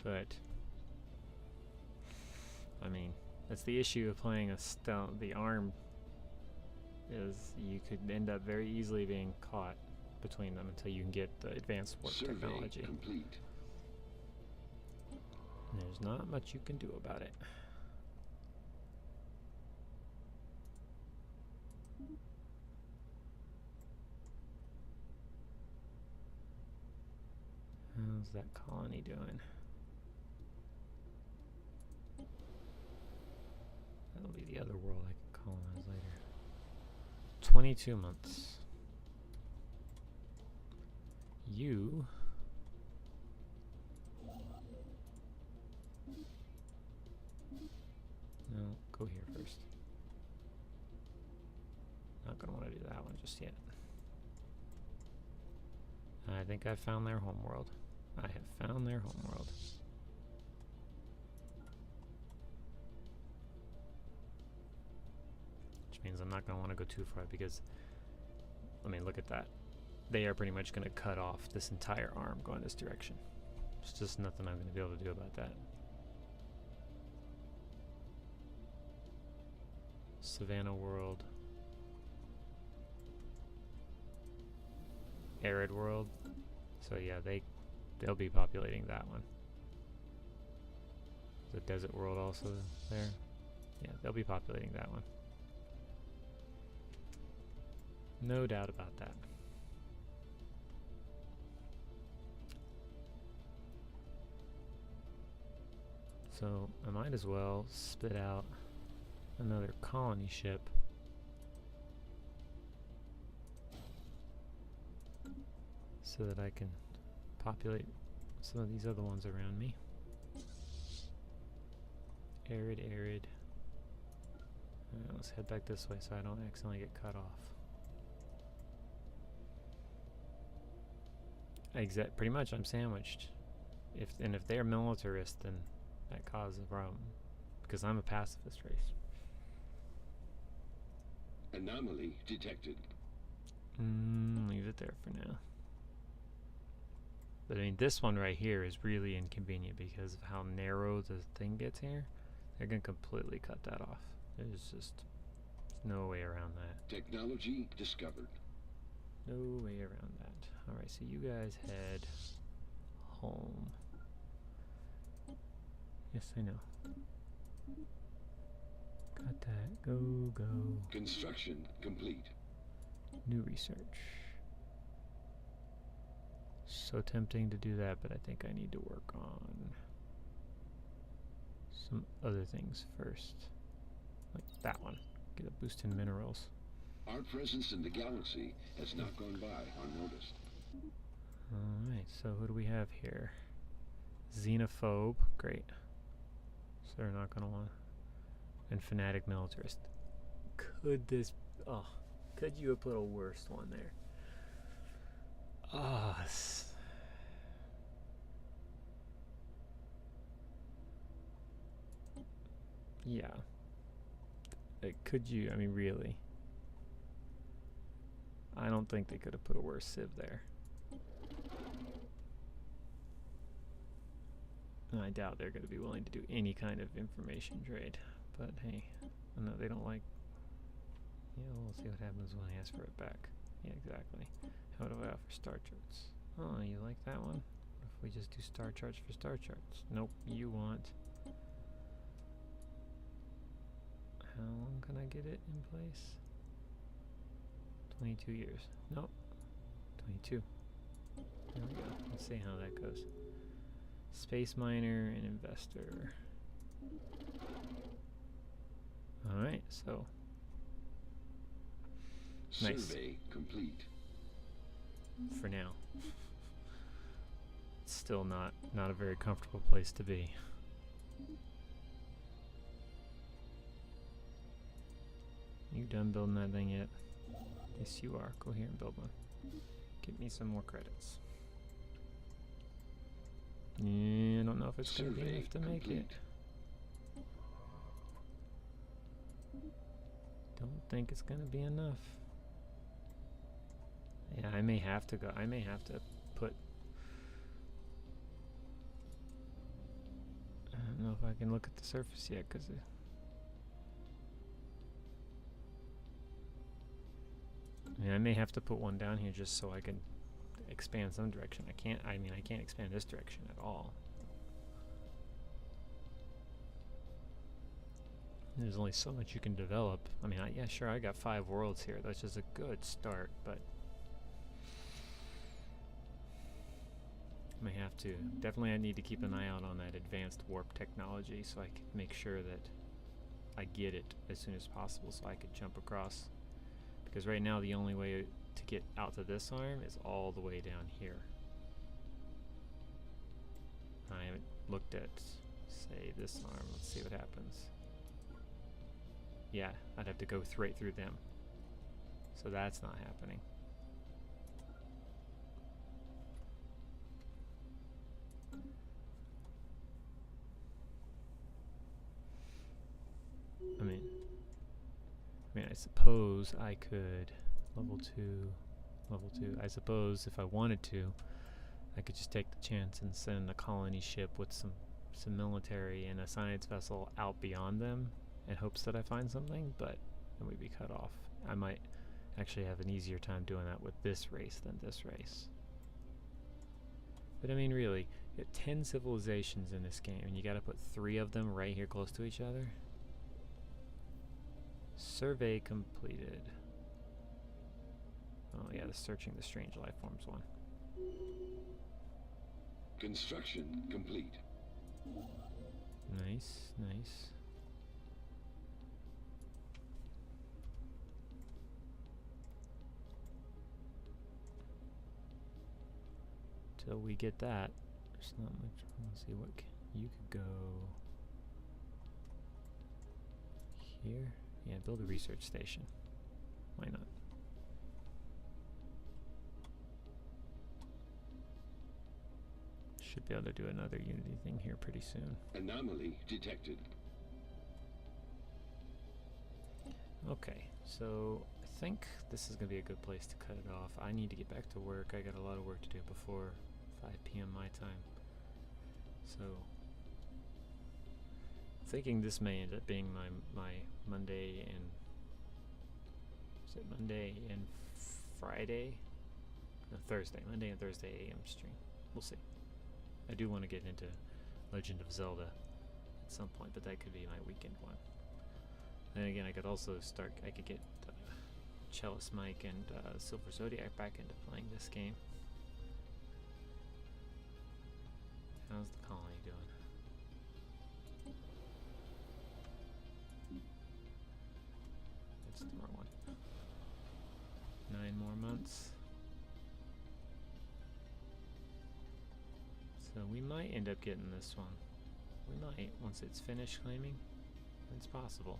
But I mean, that's the issue of playing a the ARM is you could end up very easily being caught between them until you can get the advanced warp technology. Complete. And there's not much you can do about it. How's that colony doing? That'll be the other world I can colonize later. 22 months. You no, go here first. Not gonna want to do that one just yet. I think I've found their homeworld. I have found their homeworld. Which means I'm not gonna want to go too far because, I mean, look at that. They are pretty much going to cut off this entire arm going this direction. There's just nothing I'm going to be able to do about that. Savannah world. Arid world. So yeah, they'll be populating that one. The desert world also there. Yeah, they'll be populating that one. No doubt about that. So I might as well spit out another colony ship so that I can populate some of these other ones around me. Arid. Let's head back this way so I don't accidentally get cut off. Pretty much I'm sandwiched. If they're militarist, then that causes a problem. Because I'm a pacifist race. Anomaly detected. Leave it there for now. But I mean, this one right here is really inconvenient because of how narrow the thing gets here. They're going to completely cut that off. There's no way around that. Technology discovered. No way around that. Alright, so you guys head home. Yes, I know. Got that. Go. Construction complete. New research. So tempting to do that, but I think I need to work on some other things first. Like that one. Get a boost in minerals. Our presence in the galaxy has not gone by unnoticed. Alright, so who do we have here? Xenophobe. Great. So they're not going to want... And fanatic militarist. Could this... Oh, could you have put a worse one there? Ah, yeah. Could you? I mean, really? I don't think they could have put a worse civ there. And I doubt they're going to be willing to do any kind of information trade. But hey, no, they don't like... Yeah, we'll see what happens when I ask for it back. Yeah, exactly. How do I offer star charts? Oh, you like that one? What if we just do star charts for star charts? Nope, you want... How long can I get it in place? 22 years. Nope. 22. There we go. Let's see how that goes. Space miner and investor. Alright, so... Nice. Survey complete. For now. It's still not a very comfortable place to be. You done building that thing yet? Yes, you are. Go here and build one. Give me some more credits. Yeah, I don't know if it's going to be enough to make it. Don't think it's going to be enough. Yeah, I may have to go. I may have to put... I don't know if I can look at the surface yet, because... I mean, I may have to put one down here just so I can expand some direction. I can't expand this direction at all. There's only so much you can develop. I mean, yeah, sure, I got 5 worlds here. That's just a good start, but... I may have to. Definitely I need to keep an eye out on that advanced warp technology so I can make sure that I get it as soon as possible so I could jump across. Because right now the only way to get out to this arm is all the way down here. I haven't looked at, say, this arm. Let's see what happens. Yeah, I'd have to go right through them. So that's not happening. I mean, I suppose I could level 2. I suppose if I wanted to, I could just take the chance and send a colony ship with some military and a science vessel out beyond them in hopes that I find something, but then we'd be cut off. I might actually have an easier time doing that with this race than this race. But I mean, really, you have 10 civilizations in this game, and you gotta put 3 of them right here close to each other. Survey completed. Oh yeah, the searching the strange life forms one. Construction complete. Nice, nice. Till we get that, there's not much. Let's see what you could go here. Yeah, build a research station. Why not? Should be able to do another Unity thing here pretty soon. Anomaly detected. Okay, so I think this is going to be a good place to cut it off. I need to get back to work. I got a lot of work to do before 5 p.m. my time. So, thinking this may end up being my Monday and... Is it Monday and Friday? No, Thursday. Monday and Thursday AM stream. We'll see. I do want to get into Legend of Zelda at some point, but that could be my weekend one. And again, I could also start, I could get Cellist Mike and Silver Zodiac back into playing this game. How's the colony doing? That's the wrong one. 9 more months. So we might end up getting this one. We might, once it's finished claiming. It's possible.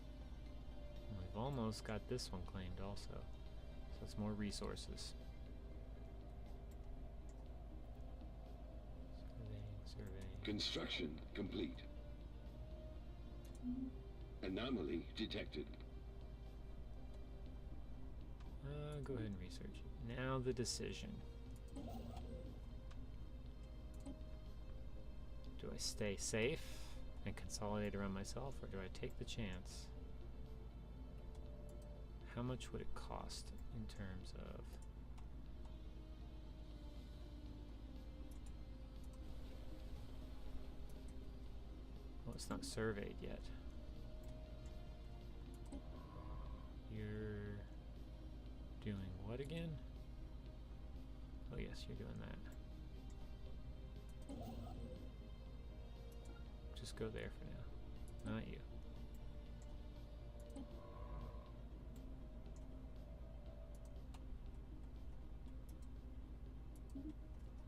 And we've almost got this one claimed also. So it's more resources. Surveying. Construction complete. Anomaly detected. Go ahead and research it. Now the decision. Do I stay safe and consolidate around myself, or do I take the chance? How much would it cost in terms of... Well, it's not surveyed yet. You're doing what again? Oh yes, you're doing that. Just go there for now. Not you.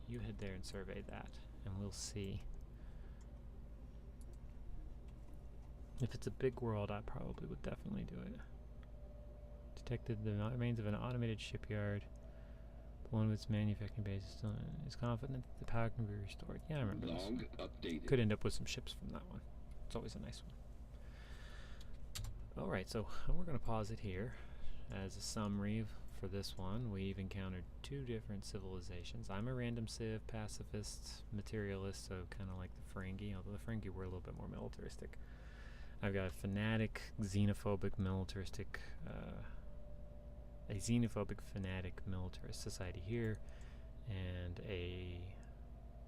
You head there and survey that, and we'll see. If it's a big world, I probably would definitely do it. Detected the remains of an automated shipyard. One of its manufacturing bases still is confident that the power can be restored. Yeah, I remember this. Log updated. Could end up with some ships from that one. It's always a nice one. Alright, so we're going to pause it here. As a summary for this one, we've encountered 2 different civilizations. I'm a random civ, pacifist, materialist, so kind of like the Ferengi, although the Ferengi were a little bit more militaristic. I've got a fanatic, xenophobic, militaristic, a xenophobic, fanatic, militarist society here, and a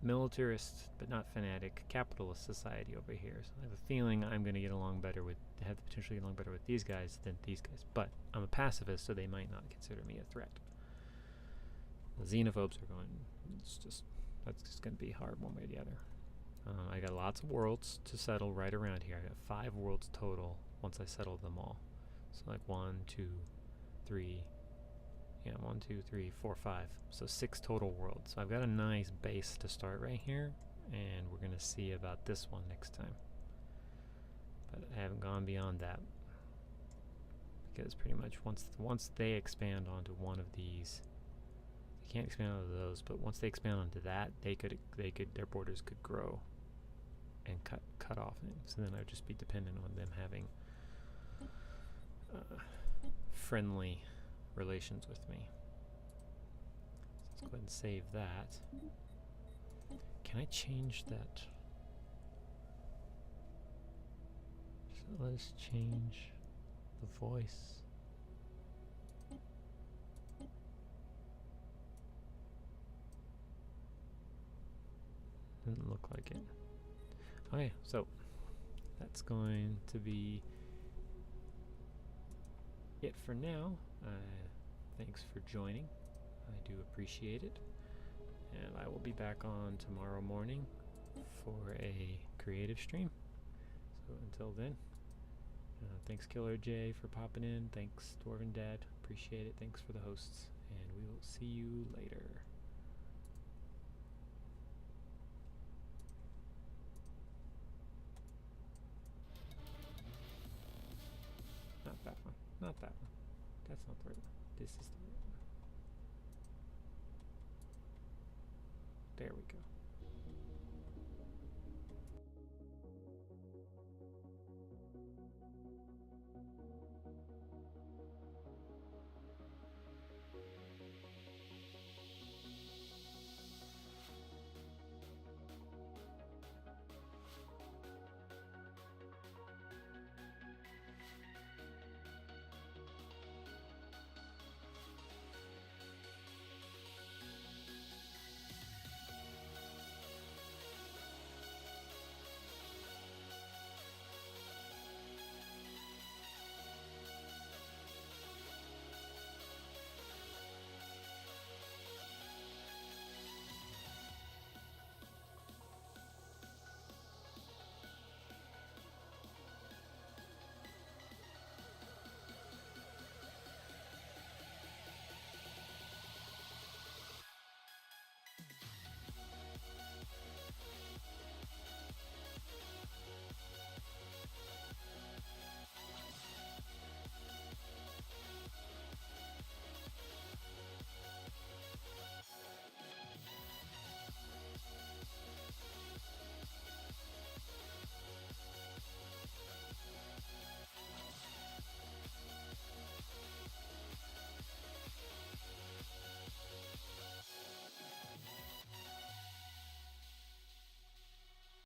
militarist, but not fanatic, capitalist society over here. So I have a feeling I'm going to get along better with, have the potential to get along better with these guys than these guys. But I'm a pacifist, so they might not consider me a threat. The xenophobes are going, it's just, that's just going to be hard one way or the other. I got lots of worlds to settle right around here. I got 5 worlds total once I settle them all. So like 1, 2, 3, yeah, 1, 2, 3, 4, 5. So 6 total worlds. So I've got a nice base to start right here, and we're gonna see about this one next time. But I haven't gone beyond that because pretty much once they expand onto one of these, they can't expand onto those. But once they expand onto that, their borders could grow and cut off. And so then I would just be dependent on them having friendly relations with me. So let's go ahead and save that. Can I change that? So let's change the voice. Doesn't look like it. Okay, so that's going to be it for now. Thanks for joining. I do appreciate it. And I will be back on tomorrow morning for a creative stream. So until then, thanks Killer J for popping in. Thanks Dwarven Dad. Appreciate it. Thanks for the hosts. And we will see you later. Not that one. Not that one. That's not the right one. This is the right one. There we go.